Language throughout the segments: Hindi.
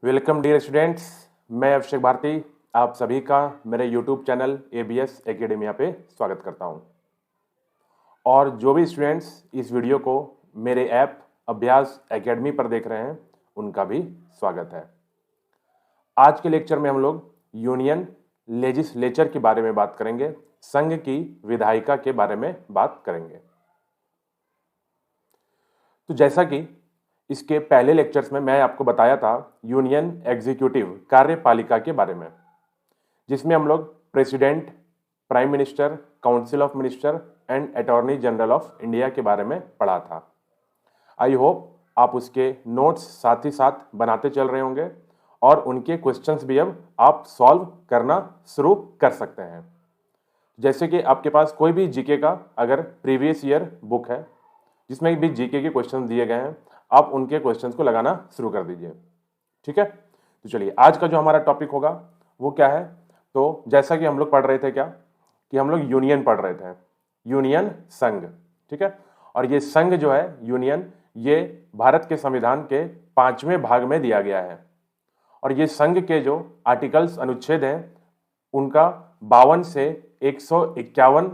वेलकम डियर स्टूडेंट्स, मैं अभिषेक भारती आप सभी का मेरे यूट्यूब चैनल एबीएस एकेडमिया पे स्वागत करता हूं। और जो भी स्टूडेंट्स इस वीडियो को मेरे ऐप अभ्यास एकेडमी पर देख रहे हैं उनका भी स्वागत है। आज के लेक्चर में हम लोग यूनियन लेजिस्लेचर के बारे में बात करेंगे, संघ की विधायिका के बारे में बात करेंगे। तो जैसा कि इसके पहले लेक्चर्स में मैं आपको बताया था यूनियन एग्जीक्यूटिव कार्यपालिका के बारे में, जिसमें हम लोग president, prime minister, council of minister and attorney general of India के बारे में पढ़ा था। आई होप आप उसके नोट्स साथ ही साथ बनाते चल रहे होंगे और उनके क्वेश्चंस भी अब आप सॉल्व करना शुरू कर सकते हैं। जैसे कि आपके पास कोई भी जीके का अगर प्रीवियस ईयर बुक है जिसमें भी जीके के क्वेश्चन दिए गए हैं, आप उनके क्वेश्चंस को लगाना शुरू कर दीजिए। ठीक है, तो चलिए आज का जो हमारा टॉपिक होगा वो क्या है। तो जैसा कि हम लोग पढ़ रहे थे कि हम लोग यूनियन पढ़ रहे थे, यूनियन संघ। ठीक है, और ये संघ जो है यूनियन, ये भारत के संविधान के 5वें भाग में दिया गया है। और ये संघ के जो आर्टिकल्स, अनुच्छेद हैं, उनका 52 से 151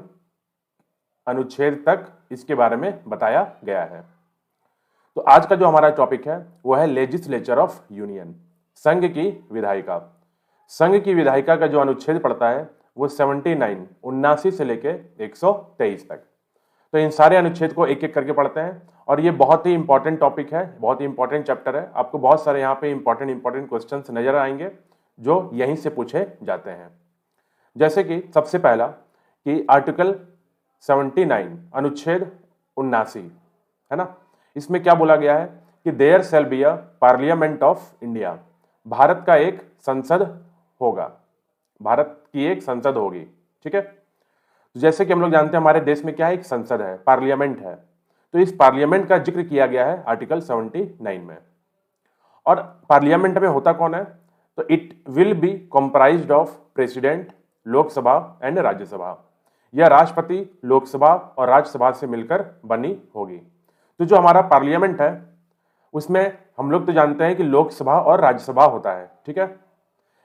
अनुच्छेद तक इसके बारे में बताया गया है। तो आज का जो हमारा टॉपिक है वो है लेजिस्लेचर ऑफ यूनियन, संघ की विधायिका। संघ की विधायिका का जो अनुच्छेद पड़ता है वो 79 से लेके 123 तक। तो इन सारे अनुच्छेद को एक एक करके पढ़ते हैं और ये बहुत ही इंपॉर्टेंट टॉपिक है, बहुत ही इंपॉर्टेंट चैप्टर है। आपको बहुत सारे यहाँ पे इंपॉर्टेंट क्वेश्चंस नजर आएंगे जो यहीं से पूछे जाते हैं। जैसे कि सबसे पहला कि आर्टिकल 79 अनुच्छेद 79 है ना, इसमें क्या बोला गया है कि there shall be a parliament of India, Bharat का एक संसद होगा, भारत की एक संसद होगी। ठीक है, तो जैसे कि हम लोग जानते हैं हमारे देश में क्या है, एक संसद है, पार्लियामेंट है। तो इस पार्लियामेंट का जिक्र किया गया है आर्टिकल 79 में। और पार्लियामेंट में होता कौन है, तो it will be comprised of president, Lok Sabha and Rajya Sabha. यह राष्ट्रपति, लोकसभा और राज्यसभा से मिलकर बनी होगी। तो जो हमारा पार्लियामेंट है उसमें हम लोग तो जानते हैं कि लोकसभा और राज्यसभा होता है। ठीक है,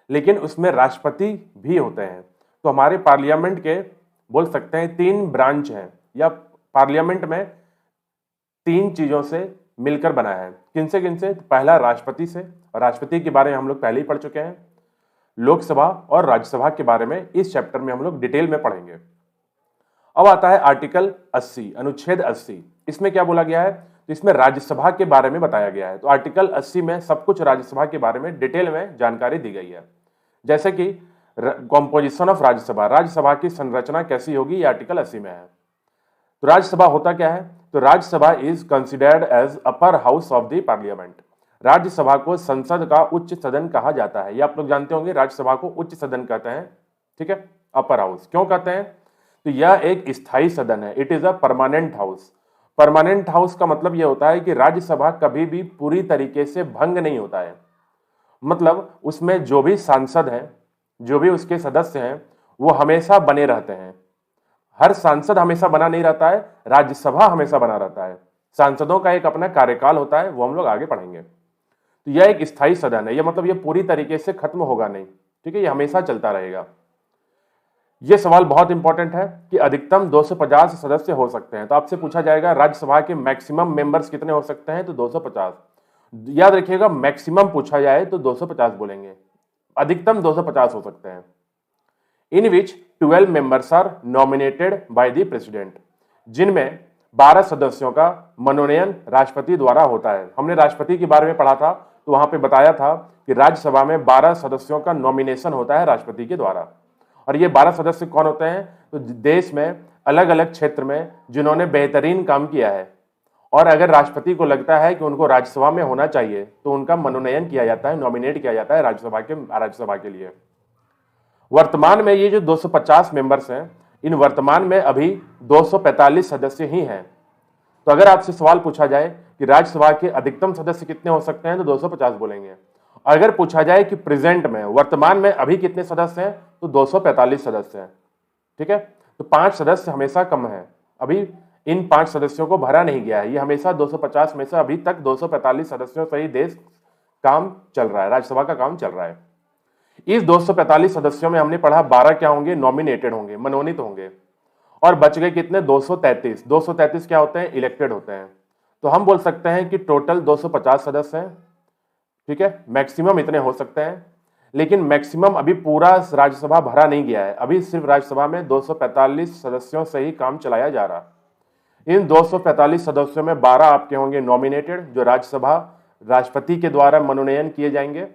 लेकिन उसमें राष्ट्रपति भी होते हैं। तो हमारे पार्लियामेंट के बोल सकते हैं 3 ब्रांच हैं, या पार्लियामेंट में 3 चीजों से मिलकर बना है। किनसे किनसे, तो पहला राष्ट्रपति से, और राष्ट्रपति के बारे में हम लोग पहले ही पढ़ चुके हैं। लोकसभा और राज्यसभा के बारे में इस चैप्टर में हम लोग डिटेल में पढ़ेंगे। अब आता है आर्टिकल 80, अनुच्छेद 80। इसमें क्या बोला गया है, तो इसमें राज्यसभा के बारे में बताया गया है। तो आर्टिकल 80 में सब कुछ राज्यसभा के बारे में डिटेल में जानकारी दी गई है। जैसे कि कॉम्पोजिशन ऑफ राज्यसभा, राज्यसभा की संरचना कैसी होगी, ये आर्टिकल 80 में है। तो राज्यसभा होता क्या है, तो Rajya Sabha is considered as upper house of the parliament. Rajya Sabha को संसद का उच्च सदन कहा जाता है। ये आप लोग जानते होंगे, राज्यसभा को उच्च सदन कहते हैं। ठीक है, अपर हाउस क्यों कहते हैं, तो यह एक स्थायी सदन है। It is a permanent house. Permanent house का मतलब यह होता है कि राज्यसभा कभी भी पूरी तरीके से भंग नहीं होता है। मतलब उसमें जो भी सांसद हैं, जो भी उसके सदस्य हैं, वो हमेशा बने रहते हैं। हर सांसद हमेशा बना नहीं रहता है, राज्यसभा हमेशा बना रहता है। सांसदों का एक अपना कार्यकाल होता है, वो हम लोग आगे पढ़ेंगे। तो यह एक स्थायी सदन है, यह मतलब यह पूरी तरीके से खत्म होगा नहीं। ठीक है, यह हमेशा चलता रहेगा। यह सवाल बहुत इंपॉर्टेंट है कि अधिकतम 250 सदस्य हो सकते हैं। तो आपसे पूछा जाएगा राज्यसभा के मैक्सिमम मेंबर्स कितने हो सकते हैं, तो 250। याद रखिएगा, मैक्सिमम पूछा जाए तो 250 बोलेंगे, अधिकतम 250 हो सकते हैं। In which 12 members are nominated by the president, जिनमें 12 सदस्यों का मनोनयन राष्ट्रपति द्वारा होता है। हमने राष्ट्रपति के बारे में पढ़ा था, तो वहां पे बताया था कि राज्यसभा में 12 सदस्यों का नॉमिनेशन होता है राष्ट्रपति के द्वारा। और ये 12 सदस्य कौन होते हैं, तो देश में अलग अलग क्षेत्र में जिन्होंने बेहतरीन काम किया है, और अगर राष्ट्रपति को लगता है कि उनको राज्यसभा में होना चाहिए तो उनका मनोनयन किया जाता है, नॉमिनेट किया जाता है राज्यसभा के लिए। वर्तमान में ये जो 250 मेंबर्स हैं, इन वर्तमान में अभी 245 सदस्य ही हैं। तो अगर आपसे सवाल पूछा जाए कि राज्यसभा के अधिकतम सदस्य कितने हो सकते हैं, तो 250 बोलेंगे। अगर पूछा जाए कि प्रेजेंट में, वर्तमान में अभी कितने सदस्य हैं, तो 245 सदस्य हैं। ठीक है, तो 5 सदस्य हमेशा कम है, अभी इन 5 सदस्यों को भरा नहीं गया है। ये हमेशा 250 में से अभी तक 245 सदस्यों से ही देश काम चल रहा है, राज्यसभा का काम चल रहा है। इस 245 सदस्यों में हमने पढ़ा 12 क्या होंगे, नॉमिनेटेड होंगे, मनोनीत होंगे, और बच गए कितने, 233। 233 क्या होते हैं, इलेक्टेड होते हैं। तो हम बोल सकते हैं कि टोटल 250 सदस्य हैं, ठीक है, मैक्सिमम इतने हो सकते हैं, लेकिन मैक्सिमम अभी पूरा राज्यसभा भरा नहीं गया है, अभी सिर्फ राज्यसभा में 245 सदस्यों से ही काम चलाया जा रहा। इन 245 सदस्यों में 12 आपके होंगे नॉमिनेटेड, जो राज्यसभा राष्ट्रपति के द्वारा मनोनयन किए जाएंगे,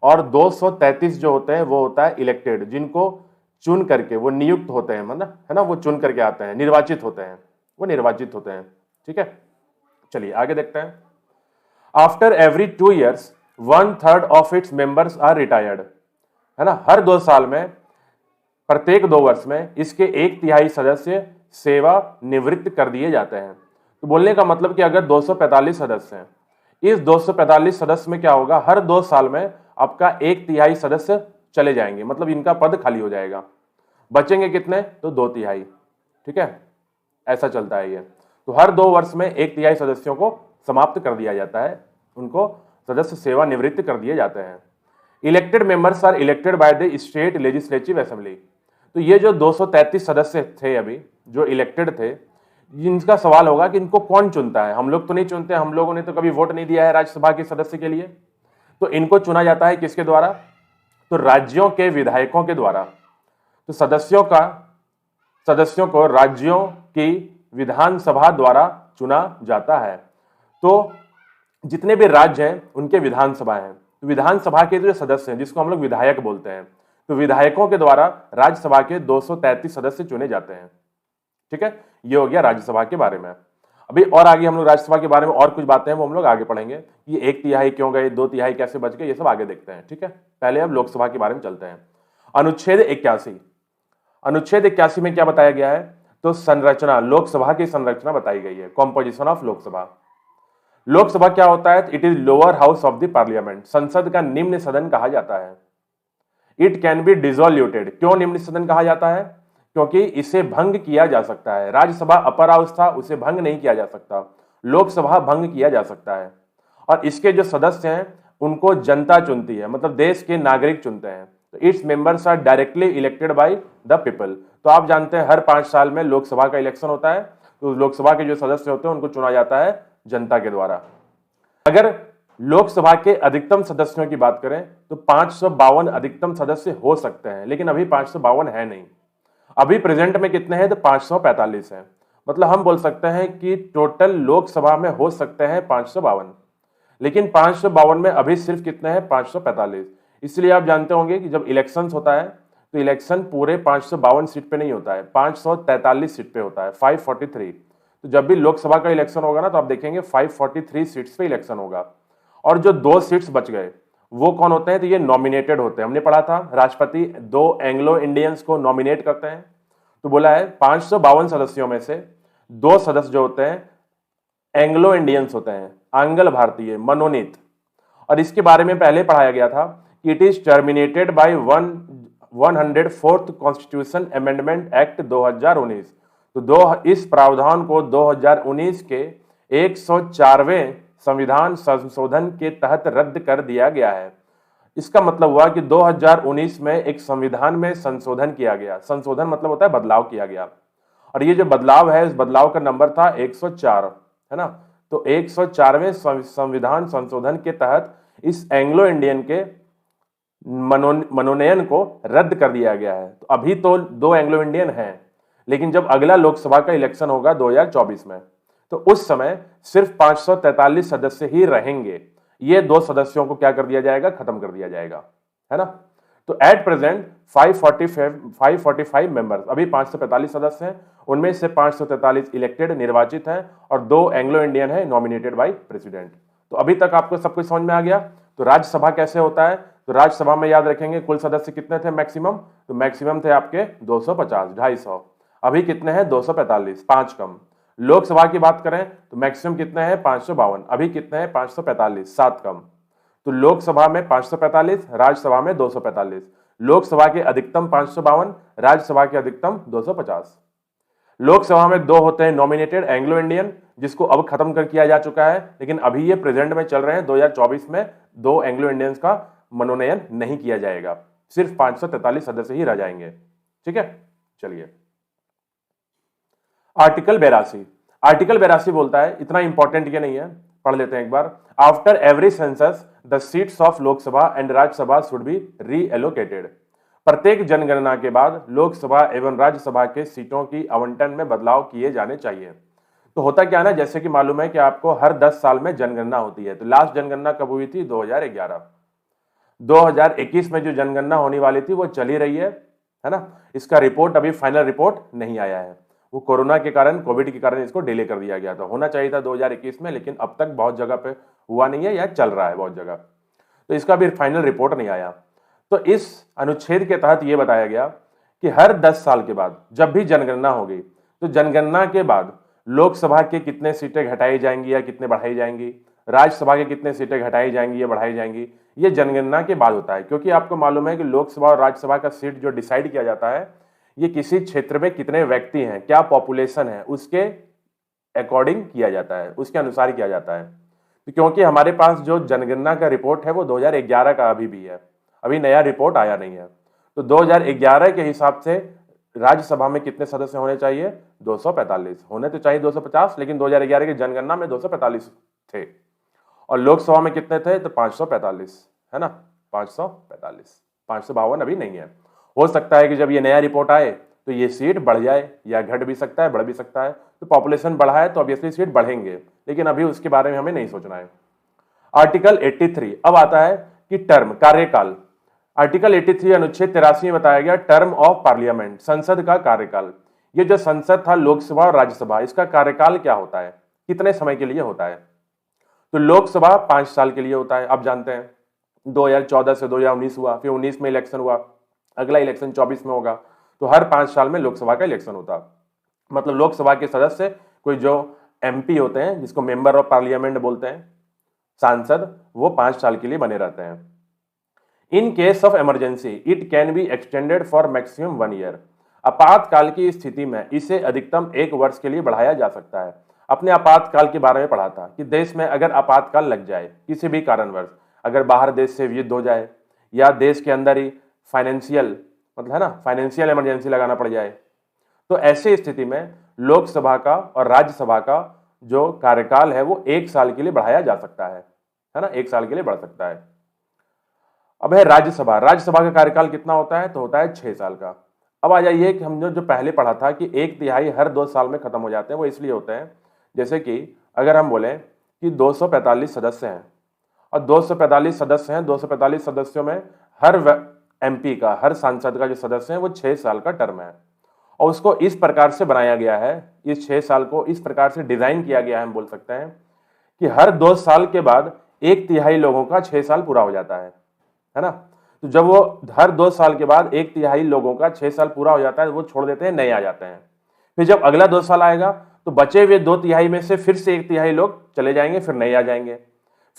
और 233 जो होते हैं वो होता है इलेक्टेड, जिनको चुन करके वो नियुक्त होते हैं, मतलब है ना, वो चुन करके आते हैं, निर्वाचित होते हैं, वो निर्वाचित होते हैं, ठीक है। चलिए आगे देखते हैं। After every 2 years 1/3 of its members are retired, है ना, हर 2 साल में, प्रत्येक 2 वर्ष में इसके 1/3 सदस्य सेवा निवृत्त कर दिए जाते हैं। तो बोलने का मतलब कि अगर 245 सदस्य हैं, इस 245 सदस्य में क्या होगा, हर 2 साल में आपका 1/3 सदस्य चले जाएंगे, मतलब इनका पद खाली हो जाएगा, बचेंगे कितने, तो 2/3, ठीक है, ऐसा चलता है ये। तो हर 2 वर्ष में 1/3 सदस्यों को समाप्त कर दिया जाता है, उनको सदस्य सेवा निवृत्त कर दिए जाते हैं। Elected members are elected by the state legislative assembly. तो ये जो 233 सदस्य थे अभी जो इलेक्टेड थे, इनका सवाल होगा कि इनको कौन चुनता है, हम लोग तो नहीं चुनते, हम लोगों ने तो कभी वोट नहीं दिया है राज्यसभा के सदस्य के लिए। तो इनको चुना जाता है किसके द्वारा, तो राज्यों के विधायकों के द्वारा। तो सदस्यों को राज्यों की विधानसभा द्वारा चुना जाता है। तो जितने भी राज्य हैं उनके विधानसभा हैं, तो विधानसभा के जो सदस्य हैं जिसको हम लोग विधायक बोलते हैं, तो विधायकों के द्वारा राज्यसभा के 233 सदस्य चुने जाते हैं, ठीक है। ये हो गया राज्यसभा के बारे में। अभी और आगे हम लोग राज्यसभा के बारे में और कुछ बातें हैं वो हम लोग आगे पढ़ेंगे, ये 1/3 क्यों गए, 2/3 कैसे बच गए, ये सब आगे देखते हैं, ठीक है। पहले अब लोकसभा के बारे में चलते हैं। अनुच्छेद 81, अनुच्छेद 81 में क्या बताया गया है, तो संरचना, लोकसभा की संरचना बताई गई है, कॉम्पोजिशन ऑफ लोकसभा। लोकसभा क्या होता है, it is lower house of the parliament, संसद का निम्न सदन कहा जाता है। इट कैन बी डिसोल्यूटेड, क्यों निम्न सदन कहा जाता है, क्योंकि इसे भंग किया जा सकता है। राज्यसभा अपर हाउस था, उसे भंग नहीं किया जा सकता, लोकसभा भंग किया जा सकता है। और इसके जो सदस्य हैं उनको जनता चुनती है, मतलब देश के नागरिक चुनते हैं। तो its members are directly elected by the people. तो आप जानते हैं हर 5 साल में लोकसभा का इलेक्शन होता है, तो लोकसभा के जो सदस्य होते हैं उनको चुना जाता है जनता के द्वारा। अगर लोकसभा के अधिकतम सदस्यों की बात करें तो 552 अधिकतम सदस्य हो सकते हैं, लेकिन अभी 552 है नहीं। अभी प्रेजेंट में कितने हैं, तो 545 हैं। मतलब हम बोल सकते हैं कि टोटल लोकसभा में हो सकते हैं 552, लेकिन 552 में अभी सिर्फ कितने हैं, 545। इसलिए आप जानते होंगे कि जब इलेक्शंस होता है तो इलेक्शन पूरे 552 सीट पे नहीं होता है, 543 सीट पे होता है, 543। तो जब भी लोकसभा का इलेक्शन होगा ना, तो आप देखेंगे 543 सीट्स पे इलेक्शन होगा। और जो 2 सीट्स बच गए वो कौन होते हैं, तो ये नॉमिनेटेड होते हैं। हमने पढ़ा था राष्ट्रपति 2 एंग्लो इंडियंस को नॉमिनेट करते हैं। तो बोला है 552 सदस्यों में से 2 सदस्य जो होते हैं एंग्लो इंडियंस होते हैं, आंग्ल भारतीय, मनोनीत। और इसके बारे में पहले पढ़ाया गया था कि it is terminated bye 104th constitution amendment act 2019। तो इस प्रावधान को 2019 के 104वें संविधान संशोधन के तहत रद्द कर दिया गया है। इसका मतलब हुआ कि 2019 में एक संविधान में संशोधन किया गया। संशोधन मतलब होता है बदलाव किया गया, और ये जो बदलाव है इस बदलाव का नंबर था 104, है ना। तो 104वें संविधान संशोधन के तहत इस एंग्लो इंडियन के मनोनयन को रद्द कर दिया गया है। तो अभी तो 2 एंग्लो इंडियन हैं, लेकिन जब अगला लोकसभा का इलेक्शन होगा 2024 में, तो उस समय सिर्फ 543 सदस्य ही रहेंगे। ये 2 सदस्यों को क्या कर दिया जाएगा, खत्म कर दिया जाएगा, है ना। तो एट प्रेजेंट 545 मेंबर्स, अभी 545 सदस्य हैं, उनमें से 543 इलेक्टेड निर्वाचित हैं और 2 एंग्लो इंडियन है नॉमिनेटेड बाय प्रेसिडेंट। तो अभी तक आपको सब कुछ समझ में आ गया। तो राज्यसभा कैसे होता है, तो राज्यसभा में याद रखेंगे कुल सदस्य कितने थे मैक्सिमम, तो मैक्सिमम थे आपके 250, 250। अभी कितने हैं, 245, 5 कम। लोकसभा की बात करें तो मैक्सिमम कितने हैं, 552, अभी कितने हैं, 545, 7 कम। तो लोकसभा में 545, राज्यसभा में 245। लोकसभा के अधिकतम 552, राज्यसभा के अधिकतम 250। लोकसभा में 2 होते हैं नॉमिनेटेड एंग्लो इंडियन, जिसको अब खत्म कर किया जा चुका है, लेकिन अभी ये प्रेजेंट में चल रहे हैं 2024 में 2 एंग्लो इंडियंस का मनोनयन नहीं किया जाएगा, सिर्फ 543 सदस्य ही रह जाएंगे। ठीक है, चलिए आर्टिकल 82। आर्टिकल 82 बोलता है, इतना इंपॉर्टेंट ये नहीं है, पढ़ लेते हैं एक बार। After every census the seats of Lok Sabha and Rajya Sabha should be reallocated. प्रत्येक जनगणना के बाद लोकसभा एवं राज्यसभा के सीटों की आवंटन में बदलाव किए जाने चाहिए। तो होता क्या है ना, जैसे कि मालूम है कि आपको हर 10 साल में जनगणना होती है। तो लास्ट जनगणना कब हुई थी? 2011। 2021 में जो जनगणना होने वाली थी वो चली रही है ना। इसका रिपोर्ट अभी फाइनल रिपोर्ट नहीं आया है, वो कोरोना के कारण, कोविड के कारण इसको डिले कर दिया गया था। होना चाहिए था 2021 में, लेकिन अब तक बहुत जगह पे हुआ नहीं है या चल रहा है बहुत जगह, तो इसका भी फाइनल रिपोर्ट नहीं आया। तो इस अनुच्छेद के तहत यह बताया गया कि हर 10 साल के बाद जब भी जनगणना होगी, तो जनगणना के बाद लोकसभा के कितने सीटें घटाई जाएंगी या कितने बढ़ाई जाएंगी, राज्यसभा के कितने सीटें घटाई जाएंगी या बढ़ाई जाएंगी, ये जनगणना के बाद होता है। क्योंकि आपको मालूम है कि लोकसभा और राज्यसभा का सीट जो डिसाइड किया जाता है, ये किसी क्षेत्र में कितने व्यक्ति हैं, क्या पॉपुलेशन है, उसके अकॉर्डिंग किया जाता है, उसके अनुसार किया जाता है। तो क्योंकि हमारे पास जो जनगणना का रिपोर्ट है वो 2011 का अभी भी है, अभी नया रिपोर्ट आया नहीं है। तो 2011 के हिसाब से राज्यसभा में कितने सदस्य होने चाहिए? 245 होने तो चाहिए 250, लेकिन 2011 की जनगणना में 245 थे। और लोकसभा में कितने थे? तो 545, है ना, 545, 552 अभी नहीं है। हो सकता है कि जब ये नया रिपोर्ट आए तो ये सीट बढ़ जाए या घट भी सकता है, बढ़ भी सकता है। तो पॉपुलेशन बढ़ा है तो ऑब्वियसली सीट बढ़ेंगे, लेकिन अभी उसके बारे में हमें नहीं सोचना है। आर्टिकल 83 अब आता है कि टर्म, कार्यकाल। आर्टिकल 83 अनुच्छेद 83 में बताया गया टर्म ऑफ पार्लियामेंट, संसद का कार्यकाल। ये जो संसद था, लोकसभा और राज्यसभा, इसका कार्यकाल क्या होता है, कितने समय के लिए होता है? तो लोकसभा 5 साल के लिए होता है, आप जानते हैं। 2014 से 2019 हुआ, फिर 19 में इलेक्शन हुआ, अगला इलेक्शन 24 में होगा। तो हर 5 साल में लोकसभा का इलेक्शन होता। मतलब लोकसभा के सदस्य, कोई जो एमपी होते हैं, जिसको मेंबर ऑफ पार्लियामेंट बोलते हैं, सांसद, वो 5 साल के लिए बने रहते हैं। In case of emergency it can be extended for maximum 1 year. आपातकाल की स्थिति में इसे अधिकतम 1 वर्ष के लिए बढ़ाया जा सकता है। अपने आपातकाल के बारे में पढ़ा था कि देश में अगर आपातकाल लग जाए किसी भी कारणवश, अगर बाहर देश से युद्ध हो जाए या देश के अंदर ही फाइनेंशियल, मतलब है ना, फाइनेंशियल इमरजेंसी लगाना पड़ जाए, तो ऐसी स्थिति में लोकसभा का और राज्यसभा का जो कार्यकाल है वो 1 साल के लिए बढ़ाया जा सकता है ना, 1 साल के लिए बढ़ सकता है। अब है राज्यसभा। राज्यसभा का कार्यकाल कितना होता है? तो होता है 6 साल का। अब आ जाइए कि हमने जो पहले पढ़ा था कि 1/3 हर 2 साल में खत्म हो जाते हैं, वो इसलिए होते हैं, जैसे कि अगर हम बोलें कि 245 सदस्य हैं और 245 सदस्य हैं, 245 सदस्यों में हर एमपी का, हर सांसद का जो सदस्य है वो 6 साल का टर्म है, और उसको इस प्रकार से बनाया गया है, इस 6 साल को इस प्रकार से डिजाइन किया गया है, हम बोल सकते हैं कि हर 2 साल के बाद 1/3 लोगों का 6 साल पूरा हो जाता है ना। तो जब वो हर 2 साल के बाद 1/3 लोगों का 6 साल पूरा हो जाता है, वो छोड़ देते हैं, नए आ जाते हैं। फिर जब अगला 2 साल आएगा तो बचे हुए 2/3 में से फिर से 1/3 लोग चले जाएंगे, फिर नए आ जाएंगे।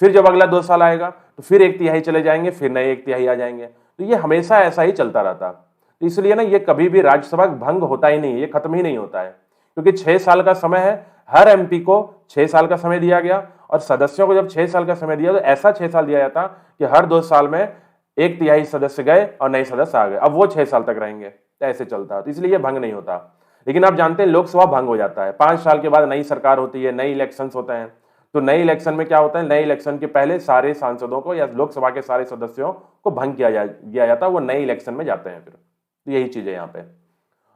फिर जब अगला 2 साल आएगा तो फिर 1/3 चले जाएंगे, फिर नए 1/3 आ जाएंगे। तो ये हमेशा ऐसा ही चलता रहता। तो इसलिए ना, ये कभी भी राज्यसभा भंग होता ही नहीं है, ये खत्म ही नहीं होता है, क्योंकि 6 साल का समय है। हर एमपी को 6 साल का समय दिया गया, और सदस्यों को जब 6 साल का समय दिया तो ऐसा 6 साल दिया जाता कि हर 2 साल में 1/3 सदस्य गए और नए सदस्य आ गए, अब वो 6 साल तक रहेंगे। तो ऐसे चलता है, तो इसलिए ये भंग नहीं होता। लेकिन आप जानते हैं लोकसभा भंग हो जाता है, 5 साल के बाद नई सरकार होती है, नई इलेक्शंस होते हैं। तो नई इलेक्शन में क्या होता है, नई इलेक्शन के पहले सारे सांसदों को या लोकसभा के सारे सदस्यों को भंग किया जाता है, वो नई इलेक्शन में जाते हैं फिर। तो यही चीज है यहाँ पे।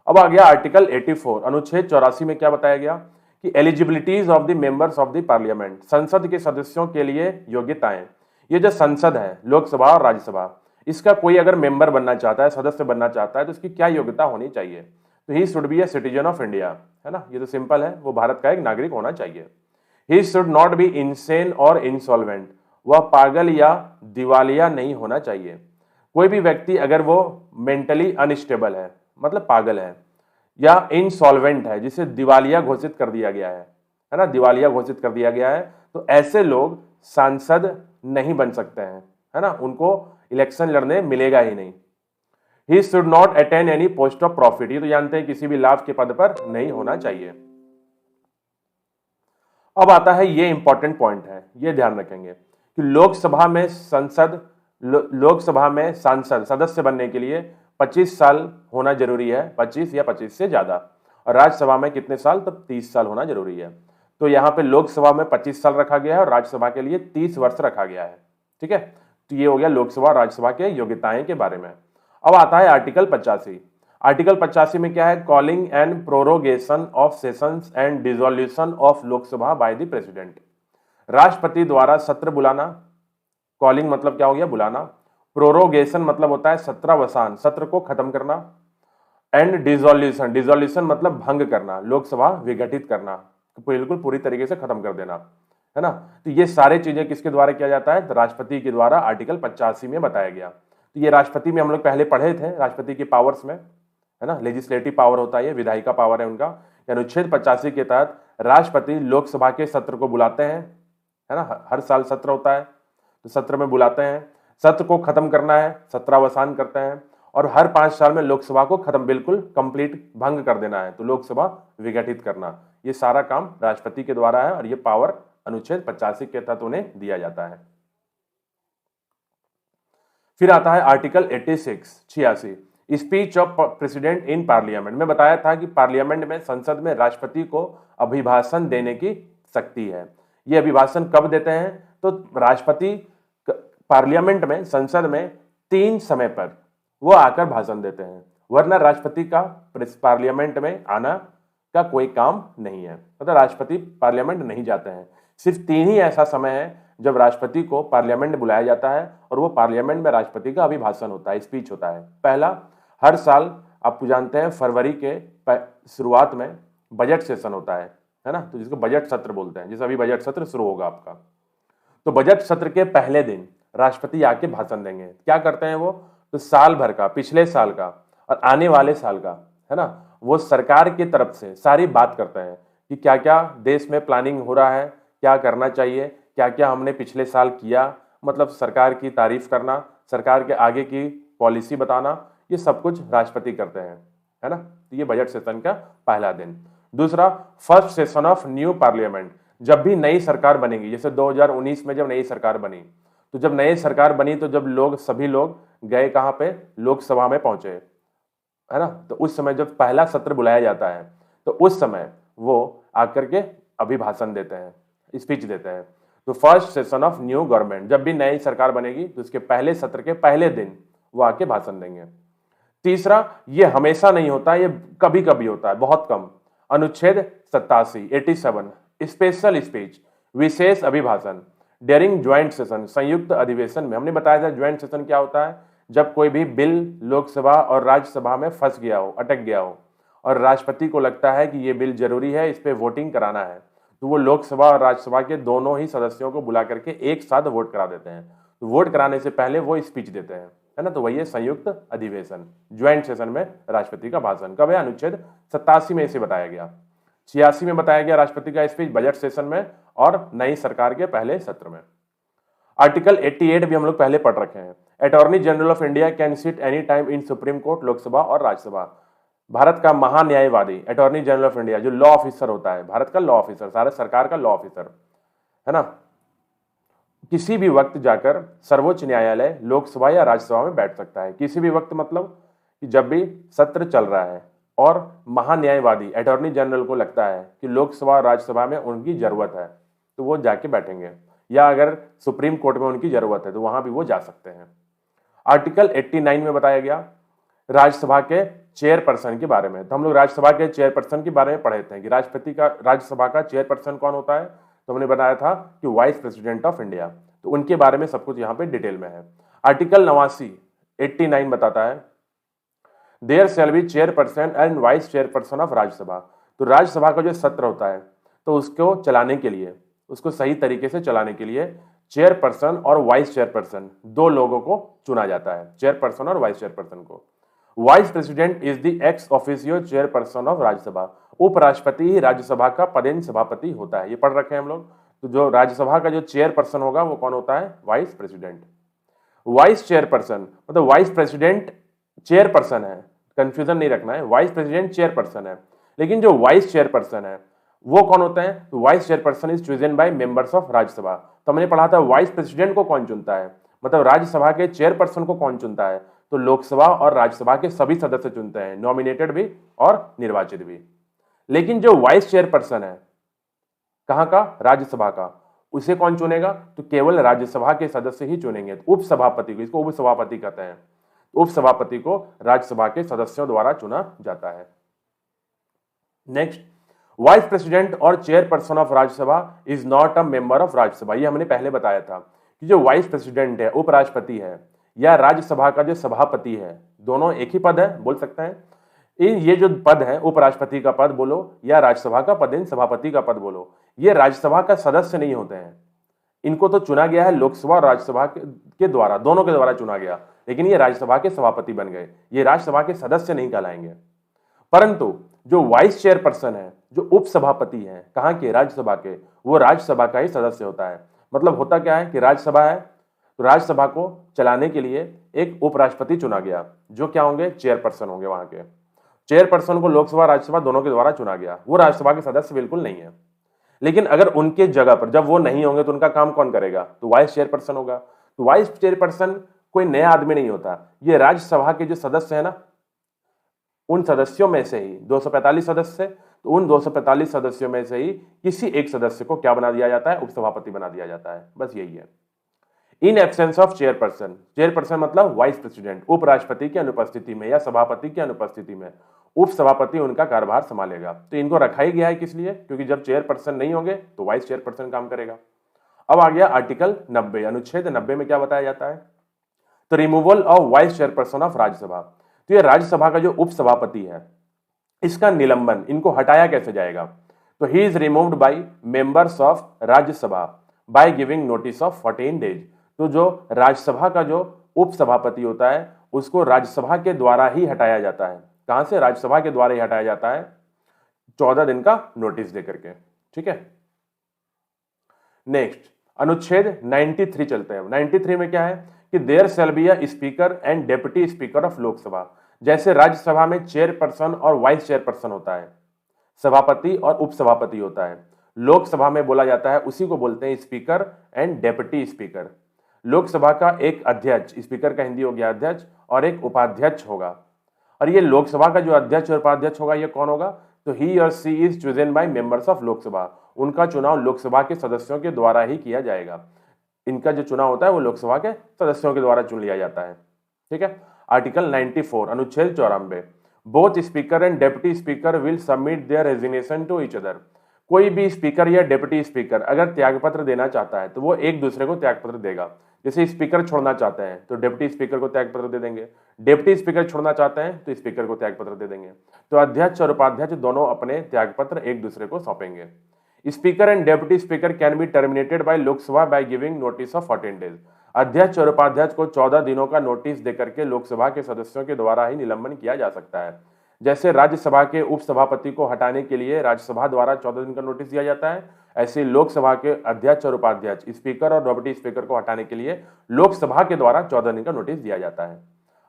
अब आ गया आर्टिकल 84, अनुच्छेद 84 में क्या बताया गया कि eligibilities of the members of the parliament, संसद के सदस्यों के लिए योग्यताएं। ये जो संसद है, लोकसभा और राज्यसभा, इसका कोई अगर मेंबर बनना चाहता है, सदस्य बनना चाहता है, तो इसकी क्या योग्यता होनी चाहिए? तो he should be a citizen of India, है ना, ये तो सिंपल है, वो भारत का एक नागरिक होना चाहिए। He should not be insane और इंसॉल्वेंट, वह पागल या दिवालिया नहीं होना चाहिए। कोई भी व्यक्ति अगर वो मेंटली अनस्टेबल है, मतलब पागल है, या इंसॉल्वेंट है, जिसे दिवालिया घोषित कर दिया गया है ना, दिवालिया घोषित कर दिया गया है, तो ऐसे लोग सांसद नहीं बन सकते हैं, है ना, उनको इलेक्शन लड़ने मिलेगा ही नहीं। He should not attain any post of profit, ये तो जानते हैं किसी भी लाभ के पद पर नहीं होना चाहिए। अब आता है ये इंपॉर्टेंट पॉइंट है, ये ध्यान रखेंगे कि लोकसभा में सांसद सदस्य बनने के लिए 25 साल होना जरूरी है, 25 या 25 से ज्यादा, और राज्यसभा में कितने साल, तब 30 साल होना जरूरी है। तो यहाँ पे लोकसभा में 25 साल रखा गया है और राज्यसभा के लिए 30 वर्ष रखा गया है। ठीक है, तो ये हो गया लोकसभा और राज्यसभा के योग्यताएं के बारे में। अब आता है आर्टिकल 85। आर्टिकल 85 में क्या है, calling and prorogation of sessions and dissolution of Lok Sabha bye the president. राष्ट्रपति द्वारा सत्र बुलाना, कॉलिंग मतलब क्या हो गया, बुलाना, प्रोरोगेशन मतलब होता है सत्रावसान, सत्र को खत्म करना, एंड डिसोल्यूशन, डिसोल्यूशन मतलब भंग करना, लोकसभा विघटित करना, बिल्कुल पूरी तरीके से खत्म कर देना, है ना। तो ये सारे चीजें किसके द्वारा किया जाता है, तो राष्ट्रपति के द्वारा आर्टिकल 85 में बताया गया। तो ये राष्ट्रपति में हम लोग पहले पढ़े थे, राष्ट्रपति की पावर्स में, है ना, लेजिस्लेटिव पावर होता है, विधायिका पावर है उनका। अनुच्छेद 85 के तहत राष्ट्रपति लोकसभा के सत्र को बुलाते हैं, है ना, हर साल सत्र होता है, तो सत्र में बुलाते हैं, सत्र को खत्म करना है, सत्रावसान करते हैं, और हर 5 साल में लोकसभा को खत्म, बिल्कुल कंप्लीट भंग कर देना है, तो लोकसभा विघटित करना, ये सारा काम राष्ट्रपति के द्वारा है और ये पावर अनुच्छेद 85 के तहत उन्हें दिया जाता है। फिर आता है article 86 speech of president in parliament. में बताया था कि पार्लियामेंट में, संसद में राष्ट्रपति को अभिभाषण देने की शक्ति है। ये अभिभाषण कब देते हैं, तो राष्ट्रपति पार्लियामेंट में, संसद में 3 समय पर वो आकर भाषण देते हैं, वरना राष्ट्रपति का पार्लियामेंट में आना का कोई काम नहीं है, मतलब राष्ट्रपति पार्लियामेंट नहीं जाते हैं। सिर्फ 3 ही ऐसा समय है जब राष्ट्रपति को पार्लियामेंट बुलाया जाता है और वो पार्लियामेंट में राष्ट्रपति का अभिभाषण होता है, स्पीच होता है। पहला, हर साल आपको जानते हैं फरवरी के शुरुआत में बजट सेशन होता है ना, तो जिसको बजट सत्र बोलते हैं, जैसे अभी बजट सत्र शुरू होगा आपका, तो बजट सत्र के पहले दिन राष्ट्रपति आके भाषण देंगे। क्या करते हैं वो, तो साल भर का, पिछले साल का और आने वाले साल का, है ना, वो सरकार की तरफ से सारी बात करते हैं कि क्या क्या देश में प्लानिंग हो रहा है, क्या करना चाहिए, क्या क्या हमने पिछले साल किया, मतलब सरकार की तारीफ करना, सरकार के आगे की पॉलिसी बताना, ये सब कुछ राष्ट्रपति करते हैं, है ना। तो ये बजट सेशन का पहला दिन। दूसरा, first session of new parliament. जब भी नई सरकार बनेगी, जैसे 2019 में जब नई सरकार बनी, तो जब नई सरकार बनी तो जब सभी लोग गए कहाँ पे, लोकसभा में पहुंचे, है ना, तो उस समय जब पहला सत्र बुलाया जाता है तो उस समय वो आकर के अभिभाषण देते हैं, स्पीच देते हैं। तो first session of new government, जब भी नई सरकार बनेगी तो उसके पहले सत्र के पहले दिन वो आके भाषण देंगे। तीसरा, ये हमेशा नहीं होता, ये कभी कभी होता है, बहुत कम। अनुच्छेद 87 स्पेशल स्पीच, विशेष अभिभाषण ड्यूरिंग ज्वाइंट सेशन, संयुक्त अधिवेशन में। हमने बताया था ज्वाइंट सेशन क्या होता है, जब कोई भी बिल लोकसभा और राज्यसभा में फंस गया हो, अटक गया हो, और राष्ट्रपति को लगता है कि ये बिल जरूरी है, इस पे वोटिंग कराना है, तो वो लोकसभा और राज्यसभा के दोनों ही सदस्यों को बुला करके एक साथ वोट करा देते हैं। तो वोट कराने से पहले वो स्पीच देते हैं, है ना, तो वही है संयुक्त अधिवेशन, ज्वाइंट सेशन में राष्ट्रपति का भाषण। कब है, अनुच्छेद 87 में इसे बताया गया। 86 में बताया गया राष्ट्रपति का स्पीच बजट सेशन में और नई सरकार के पहले सत्र में। आर्टिकल 88 भी हम लोग पहले पढ़ रखे हैं। Attorney general of India can sit any time in supreme court, Lok Sabha और राज्यसभा। भारत का महान्यायवादी, अटॉर्नी जनरल ऑफ इंडिया, जो लॉ ऑफिसर होता है, भारत का लॉ ऑफिसर, भारत सरकार का लॉ ऑफिसर, है ना, किसी भी वक्त जाकर सर्वोच्च न्यायालय, लोकसभा या राज्यसभा में बैठ सकता है। किसी भी वक्त मतलब कि जब भी सत्र चल रहा है और महान्यायवादी अटॉर्नी जनरल को लगता है कि लोकसभा और राज्यसभा में उनकी जरूरत है तो वो जाके बैठेंगे, या अगर सुप्रीम कोर्ट में उनकी जरूरत है तो वहां भी वो जा सकते हैं। आर्टिकल 89 में बताया गया राज्यसभा के चेयरपर्सन के बारे में। तो हम लोग राज्यसभा के चेयरपर्सन के बारे में पढ़े थे कि राज्यसभा का चेयरपर्सन कौन होता है, तो हमने बताया था कि वाइस प्रेसिडेंट ऑफ इंडिया। तो उनके बारे में सब कुछ यहाँ पे डिटेल में है। आर्टिकल 89 बताता है there shall be chairperson and vice chairperson of Rajya Sabha. तो राज्यसभा का जो सत्र होता है तो उसको चलाने के लिए, उसको सही तरीके से चलाने के लिए चेयरपर्सन और वाइस चेयरपर्सन, 2 लोगों को चुना जाता है, चेयरपर्सन और वाइस चेयरपर्सन को। Vice president is the ex officio chairperson of Rajya Sabha. उपराष्ट्रपति ही राज्यसभा का पदेन सभापति होता है, ये पढ़ रखे हैं हम लोग। तो जो राज्यसभा का जो चेयरपर्सन होगा वो कौन होता है, वाइस प्रेसिडेंट। वाइस चेयरपर्सन मतलब वाइस प्रेसिडेंट चेयरपर्सन है, कंफ्यूजन नहीं रखना है, वाइस प्रेसिडेंट चेयरपर्सन है, लेकिन जो वाइस चेयरपर्सन है वो कौन होता है? तो vice chairperson is chosen by members of Rajya Sabha. तो हमने पढ़ा था वाइस प्रेसिडेंट को कौन चुनता है, मतलब राज्यसभा के चेयरपर्सन को कौन चुनता है? तो लोकसभा और राज्यसभा के सभी सदस्य चुनते हैं, नॉमिनेटेड भी और निर्वाचित भी। लेकिन जो वाइस चेयरपर्सन है कहां का? राज्यसभा का, उसे कौन चुनेगा? तो केवल राज्यसभा के सदस्य ही चुनेंगे। तो उपसभापति को, इसको उपसभापति कहते हैं, उपसभापति को राज्यसभा के सदस्यों द्वारा चुना जाता है। नेक्स्ट, वाइस प्रेसिडेंट और chairperson of Rajya Sabha is not a member of Rajya Sabha. ये हमने पहले बताया था कि जो वाइस प्रेसिडेंट है, उपराष्ट्रपति है, या राज्यसभा का जो सभापति है, दोनों एक ही पद है, बोल सकते हैं। ये जो पद है, उपराष्ट्रपति का पद बोलो या राज्यसभा का पद, इन सभापति का पद बोलो, ये राज्यसभा का सदस्य नहीं होते हैं। इनको तो चुना गया है लोकसभा और राज्यसभा के द्वारा, दोनों के द्वारा चुना गया, लेकिन ये राज्यसभा के सभापति बन गए, ये राज्यसभा के सदस्य नहीं कहलाएंगे। परंतु जो वाइस चेयरपर्सन है, जो उपसभापति है, कहां के? राज्यसभा के, वो राज्यसभा का ही सदस्य होता है। मतलब होता क्या है कि राज्यसभा है, तो राज्यसभा को चलाने के लिए एक उपराष्ट्रपति चुना गया, जो क्या होंगे? चेयरपर्सन होंगे। वहां के चेयरपर्सन को लोकसभा राज्यसभा दोनों के द्वारा चुना गया, वो राज्यसभा के सदस्य बिल्कुल नहीं है। लेकिन अगर उनके जगह पर जब वो नहीं होंगे तो उनका काम कौन करेगा? तो वाइस चेयरपर्सन होगा। तो वाइस चेयरपर्सन कोई नया आदमी नहीं होता, ये राज्यसभा के जो सदस्य है ना, उन सदस्यों में से ही 245 सदस्य, तो उन 245 सदस्यों में से ही किसी एक सदस्य को क्या बना दिया जाता है? उपसभापति बना दिया जाता है। बस यही है। In absence of chairperson, chairperson मतलब वाइस प्रेसिडेंट, उपराष्ट्रपति की अनुपस्थिति में या सभापति की अनुपस्थिति में उपसभापति उनका कार्यभार संभालेगा। तो इनको रखा ही गया है किस लिए? क्योंकि जब चेयरपर्सन नहीं होंगे तो वाइस चेयरपर्सन काम करेगा। अब आ गया आर्टिकल 90, अनुच्छेद 90 में क्या बताया जाता है? तो removal of vice chairperson of Rajya Sabha. तो ये राज्यसभा का जो उपसभापति है, इसका निलंबन, इनको हटाया कैसे जाएगा? तो he is removed by members of Rajya Sabha by giving notice of 14 days. तो जो राज्यसभा का जो उपसभापति होता है उसको राज्यसभा के द्वारा ही हटाया जाता है। कहां से? राज्यसभा के द्वारा ही हटाया जाता है, 14 दिन का नोटिस देकर के। ठीक है। नेक्स्ट, अनुच्छेद 93 चलते हैं। 93 में क्या है कि there shall be a speaker and deputy speaker of Lok Sabha. जैसे राज्यसभा में चेयरपर्सन और वाइस चेयरपर्सन होता है, सभापति और उपसभापति होता है, लोकसभा में बोला जाता है, उसी को बोलते हैं speaker and deputy speaker. Lok Sabha का एक अध्यक्ष, स्पीकर का हिंदी हो गया अध्यक्ष, और एक उपाध्यक्ष होगा। और ये लोकसभा का जो अध्यक्ष और उपाध्यक्ष होगा, ये कौन होगा? तो he or she is chosen by members of Lok Sabha. उनका चुनाव लोकसभा के सदस्यों के द्वारा ही किया जाएगा। इनका जो चुनाव होता है वो लोकसभा के सदस्यों के द्वारा चुन लिया जाता है। ठीक है। आर्टिकल 94, अनुच्छेद 94, both speaker and deputy speaker will submit their resignation to each other. कोई भी स्पीकर या डेप्यूटी स्पीकर अगर त्यागपत्र देना चाहता है तो वो एक दूसरे को त्यागपत्र देगा। जैसे स्पीकर छोड़ना चाहते हैं तो डेप्यूटी स्पीकर को त्यागपत्र दे देंगे, डेप्यूटी स्पीकर छोड़ना चाहते हैं तो स्पीकर को त्यागपत्र दे देंगे। तो अध्यक्ष और उपाध्यक्ष दोनों अपने त्यागपत्र एक दूसरे को सौंपेंगे। Speaker and deputy speaker can be terminated bye Lok Sabha by giving notice of 14 days. अध्यक्ष और उपाध्यक्ष को 14 दिनों का नोटिस देकर के लोकसभा के सदस्यों के द्वारा ही निलंबन किया जा सकता है। जैसे राज्यसभा के उपसभापति को हटाने के लिए राज्यसभा द्वारा 14 दिन का नोटिस दिया जाता है, ऐसे लोकसभा के अध्यक्ष और उपाध्यक्ष, स्पीकर और डेप्यूटी स्पीकर को हटाने के लिए लोकसभा के द्वारा 14 दिन का नोटिस दिया जाता है।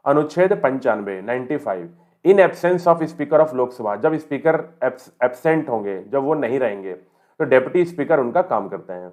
अनुच्छेद 95, 95, in absence of speaker of Lok Sabha. जब स्पीकर एब्सेंट होंगे, जब वो नहीं रहेंगे, तो डेप्यूटी स्पीकर उनका काम करते हैं।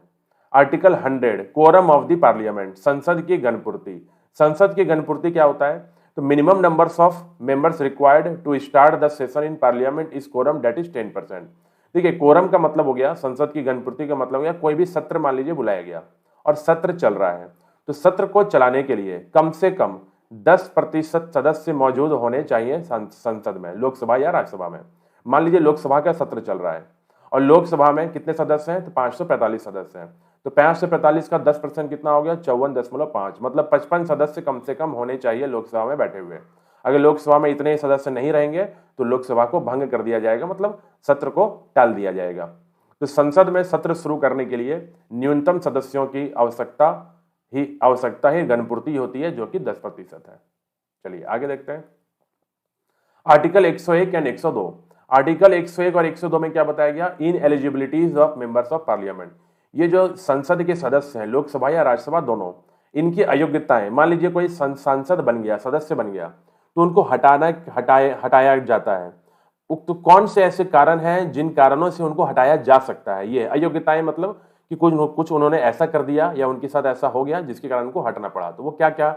Article 100, quorum of the parliament, संसद की गणपूर्ति। संसद की गणपूर्ति क्या होता है? तो minimum numbers of members required to start the session in parliament is quorum, that is 10%। ठीक है। कोरम का मतलब हो गया, संसद की गणपूर्ति का मतलब हो गया कोई भी सत्र मान लीजिए बुलाया गया और सत्र चल रहा है, तो सत्र को चलाने के लिए कम से कम 10% सदस्य मौजूद होने चाहिए संसद में, लोकसभा या राज्यसभा में। मान लीजिए लोकसभा का सत्र चल रहा है और लोकसभा में कितने सदस्य हैं? तो 545 सदस्य हैं। तो 545 का 10% कितना हो गया? 54.5, मतलब 55 सदस्य कम से कम होने चाहिए लोकसभा में बैठे हुए। अगर लोकसभा में इतने सदस्य नहीं रहेंगे तो लोकसभा को भंग कर दिया जाएगा, मतलब सत्र को टाल दिया जाएगा। तो संसद में सत्र शुरू करने के लिए न्यूनतम सदस्यों की आवश्यकता ही गणपूर्ति होती है, जो कि 10% है। चलिए आगे देखते हैं। Article 101 and 102। आर्टिकल 101 और 102 में क्या बताया गया? Ineligibilities of members of parliament. ये जो संसद के सदस्य हैं, लोकसभा या राज्यसभा दोनों, इनकी अयोग्यताएं। मान लीजिए कोई सांसद बन गया, सदस्य बन गया, तो उनको हटाया जाता है। तो कौन से ऐसे कारण हैं जिन कारणों से उनको हटाया जा सकता है? ये अयोग्यताएं मतलब कि कुछ उन्होंने ऐसा कर दिया या उनके साथ ऐसा हो गया जिसके कारण उनको हटना पड़ा। तो वो क्या क्या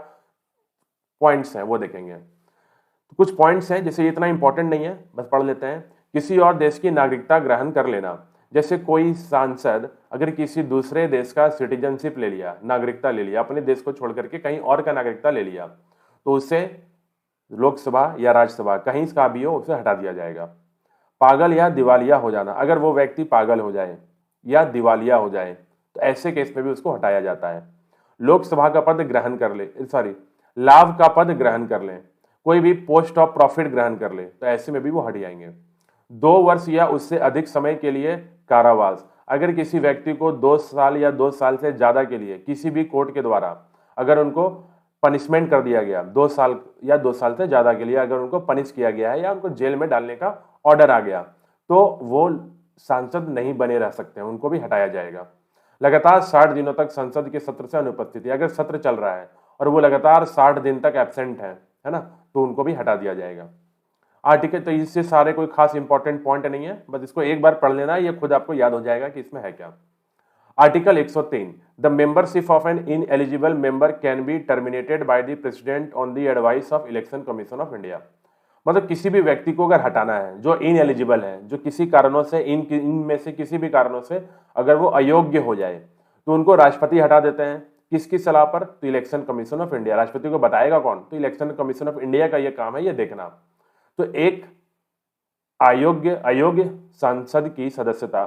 पॉइंट्स हैं वो देखेंगे। तो कुछ पॉइंट्स हैं, जैसे इतना इंपॉर्टेंट नहीं है, बस पढ़ लेते हैं। किसी और देश की नागरिकता ग्रहण कर लेना, जैसे कोई सांसद अगर किसी दूसरे देश का सिटीजनशिप ले लिया, नागरिकता ले लिया, अपने देश को छोड़ करके कहीं और का नागरिकता ले लिया, तो उसे लोकसभा या राज्यसभा कहीं का भी हो उसे हटा दिया जाएगा। पागल या दिवालिया हो जाना, अगर वो व्यक्ति पागल हो जाए या दिवालिया हो जाए तो ऐसे केस में भी उसको हटाया जाता है। लोकसभा का पद ग्रहण कर ले, सॉरी, लाभ का पद ग्रहण कर ले, कोई भी पोस्ट ऑफ प्रॉफिट ग्रहण कर ले तो ऐसे में भी वो हट जाएंगे। 2 वर्ष या उससे अधिक समय के लिए कारावास, अगर किसी व्यक्ति को 2 साल या 2 साल से ज्यादा के लिए किसी भी कोर्ट के द्वारा अगर उनको पनिशमेंट कर दिया गया, 2 साल या 2 साल से ज्यादा के लिए अगर उनको पनिश किया गया है या उनको जेल में डालने का ऑर्डर आ गया, तो वो सांसद नहीं बने रह सकते हैं, उनको भी हटाया जाएगा। लगातार 60 दिनों तक संसद के सत्र से अनुपस्थिति, अगर सत्र चल रहा है और वो लगातार 60 दिन तक एब्सेंट है ना, तो उनको भी हटा दिया जाएगा। आर्टिकल, तो इससे सारे कोई खास इंपॉर्टेंट पॉइंट नहीं है, बस इसको एक बार पढ़ लेना, ये खुद आपको याद हो जाएगा कि इसमें है क्या। Article 103, the membership of an ineligible member can be terminated by the president on the advice of election commission of India. मतलब किसी भी व्यक्ति को अगर हटाना है जो इनएलिजिबल है, जो किसी कारणों से इनमें से किसी भी कारणों से अगर वो अयोग्य हो जाए, तो उनको राष्ट्रपति हटा देते हैं। किसकी सलाह पर? तो इलेक्शन कमीशन ऑफ इंडिया। राष्ट्रपति को बताएगा कौन? तो इलेक्शन कमीशन ऑफ इंडिया का ये काम है, ये देखना। तो एक अयोग्य सांसद की सदस्यता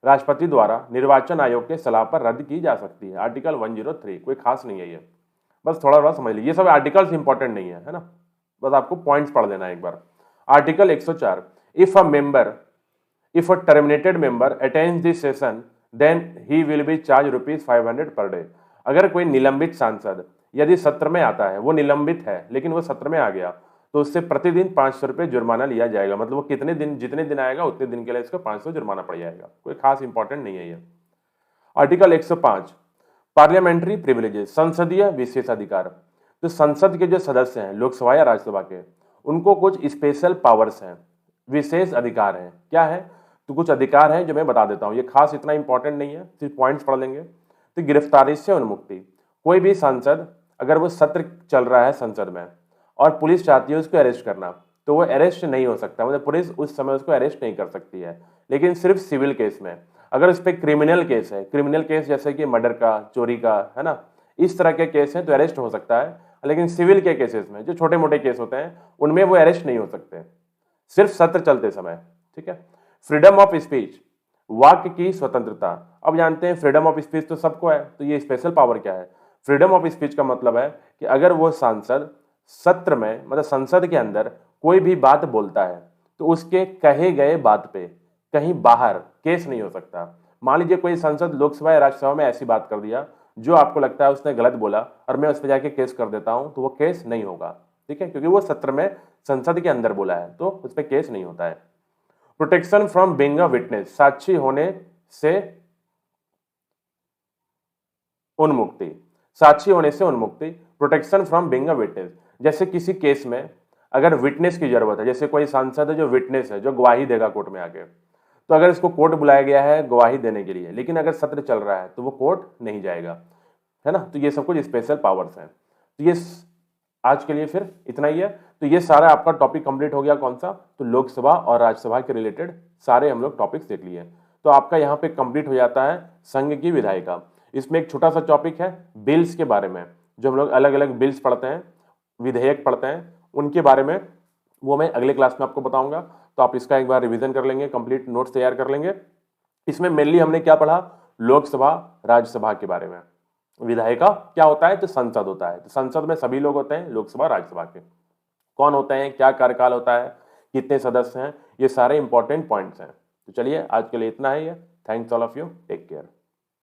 राष्ट्रपति द्वारा निर्वाचन आयोग के सलाह पर रद्द की जा सकती है। आर्टिकल 103, कोई खास नहीं है ये, बस थोड़ा थोड़ा समझ लीजिए, ये सब आर्टिकल्स इंपॉर्टेंट नहीं है ना, बस आपको पॉइंट्स पढ़ लेना एक बार। Article 104, if a terminated member attends this session then he will be charge ₹500 per day. अगर कोई निलंबित सांसद यदि सत्र में आता है, वो निलंबित है लेकिन वो सत्र में आ गया, तो उससे प्रतिदिन 500 रुपये जुर्माना लिया जाएगा। मतलब वो जितने दिन आएगा उतने दिन के लिए इसको 500 जुर्माना पड़ जाएगा। कोई खास इंपॉर्टेंट नहीं है ये। आर्टिकल 105, पार्लियामेंट्री प्रिविलेजेस, संसदीय विशेषाधिकार। तो संसद के जो सदस्य हैं लोकसभा या राज्यसभा के, उनको कुछ स्पेशल पावर्स हैं, विशेष अधिकार हैं। क्या है? तो कुछ अधिकार हैं जो मैं बता देता हूं, ये खास इतना इंपॉर्टेंट नहीं है, सिर्फ पॉइंट्स पढ़ लेंगे। तो गिरफ्तारी से उन्मुक्ति, कोई भी सांसद अगर वो सत्र चल रहा है संसद में और पुलिस चाहती है उसको अरेस्ट करना, तो वो अरेस्ट नहीं हो सकता, मतलब पुलिस उस समय उसको अरेस्ट नहीं कर सकती है। लेकिन सिर्फ सिविल केस में, अगर उस पर क्रिमिनल केस है, क्रिमिनल केस जैसे कि मर्डर का, चोरी का, है ना, इस तरह के केस हैं तो अरेस्ट हो सकता है। लेकिन सिविल के केसेस में, जो छोटे मोटे केस होते हैं, उनमें वो अरेस्ट नहीं हो सकते, सिर्फ सत्र चलते समय। ठीक है। फ्रीडम ऑफ स्पीच, वाक्य की स्वतंत्रता। अब जानते हैं फ्रीडम ऑफ स्पीच तो सबको है, तो ये स्पेशल पावर क्या है? फ्रीडम ऑफ स्पीच का मतलब है कि अगर वो सांसद सत्र में, मतलब संसद के अंदर कोई भी बात बोलता है, तो उसके कहे गए बात पे कहीं बाहर केस नहीं हो सकता। मान लीजिए कोई सांसद लोकसभा या राज्यसभा में ऐसी बात कर दिया जो आपको लगता है उसने गलत बोला और मैं उस पर जाके केस कर देता हूं, तो वो केस नहीं होगा। ठीक है, क्योंकि वो सत्र में संसद के अंदर बोला है, तो उस पर केस नहीं होता है। Protection from being a witness, साक्षी होने से उन्मुक्ति, साक्षी होने से उन्मुक्ति। Protection from being a witness, जैसे किसी केस में अगर विटनेस की जरूरत है, जैसे कोई सांसद है जो विटनेस है, जो गवाही देगा कोर्ट में आके, तो अगर इसको कोर्ट बुलाया गया है गवाही देने के लिए, लेकिन अगर सत्र चल रहा है तो वो कोर्ट नहीं जाएगा, है ना। तो ये सब कुछ स्पेशल पावर्स हैं। तो ये आज के लिए फिर इतना ही है। तो ये सारा आपका टॉपिक कंप्लीट हो गया। कौन सा? तो लोकसभा और राज्यसभा के रिलेटेड सारे हम लोग टॉपिक्स देख लिए। तो आपका यहाँ पे कंप्लीट हो जाता है संघ की विधायिका। इसमें एक छोटा सा टॉपिक है बिल्स के बारे में, जो हम लोग अलग अलग बिल्स पढ़ते हैं, विधेयक पढ़ते हैं, उनके बारे में वो मैं अगले क्लास में आपको बताऊंगा। तो आप इसका एक बार रिवीजन कर लेंगे, कंप्लीट नोट्स तैयार कर लेंगे। इसमें मेनली हमने क्या पढ़ा? लोकसभा राज्यसभा के बारे में। विधायिका क्या होता है? तो संसद होता है। तो संसद में सभी लोग होते हैं, लोकसभा राज्यसभा के। कौन होते हैं, क्या कार्यकाल होता है, कितने सदस्य हैं, ये सारे इंपॉर्टेंट पॉइंट्स हैं। तो चलिए आज के लिए इतना ही है। Thanks all of you, take care.